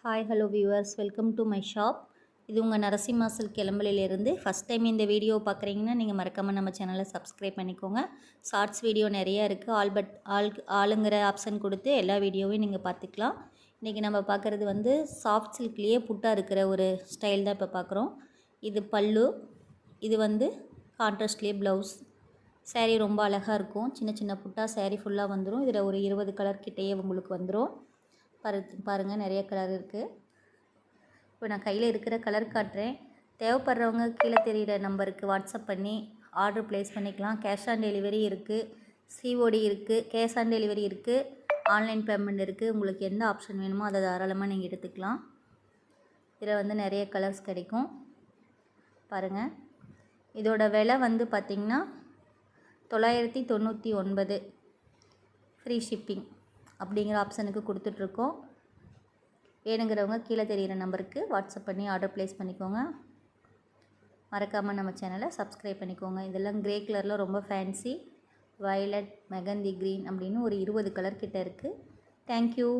Hi hello viewers, welcome to my shop. இது உங்கள் Narasimha silk கிளம்பலிலிருந்து. First time இந்த video பார்க்குறீங்கன்னா நீங்கள் மறக்காமல் நம்ம சேனலை சப்ஸ்கிரைப் பண்ணிக்கோங்க. ஷார்ட்ஸ் வீடியோ நிறையா இருக்குது. ஆளுங்கிற ஆப்ஷன் கொடுத்து எல்லா வீடியோவையும் நீங்கள் பார்த்துக்கலாம். இன்றைக்கி நம்ம பார்க்குறது வந்து சாஃப்ட் சில்க்லேயே புட்டாக இருக்கிற ஒரு ஸ்டைல் தான் இப்போ பார்க்குறோம். இது பல்லு, இது வந்து கான்ட்ராஸ்ட்லேயே ப்ளவுஸ். சேரீ ரொம்ப அழகாக இருக்கும். சின்ன சின்ன புட்டா சேரீ ஃபுல்லாக வந்துடும். இதில் ஒரு 20 கலர் கிட்டேயே உங்களுக்கு வந்துடும். பாருங்கள், நிறைய கலர் இருக்குது. இப்போ நான் கையில் இருக்கிற கலர் காட்டுறேன். தேவைப்படுறவங்க கீழே தெரிகிற நம்பருக்கு வாட்ஸ்அப் பண்ணி ஆர்டர் ப்ளேஸ் பண்ணிக்கலாம். கேஷ் ஆன் டெலிவரி இருக்குது, சிஓடி இருக்குது, கேஷ் ஆன் டெலிவரி இருக்குது, ஆன்லைன் பேமெண்ட் இருக்குது. உங்களுக்கு எந்த ஆப்ஷன் வேணுமோ அதை தாராளமாக நீங்கள் எடுத்துக்கலாம். இதில் வந்து நிறைய கலர்ஸ் கிடைக்கும். பாருங்கள், இதோட விலை வந்து பார்த்திங்கன்னா 999, ஃப்ரீ ஷிப்பிங் அப்படிங்கிற ஆப்ஷனுக்கு கொடுத்துட்ருக்கோம். வேணுங்கிறவங்க கீழே தெரிகிற நம்பருக்கு வாட்ஸ்அப் பண்ணி ஆர்டர் ப்ளேஸ் பண்ணிக்கோங்க. மறக்காமல் நம்ம சேனலை சப்ஸ்கிரைப் பண்ணிக்கோங்க. இதெல்லாம் கிரே கலரில் ரொம்ப ஃபேன்சி, வயலட், மெகந்தி க்ரீன் அப்படின்னு ஒரு 20 கலர் கிட்ட இருக்குது. தேங்க்யூ.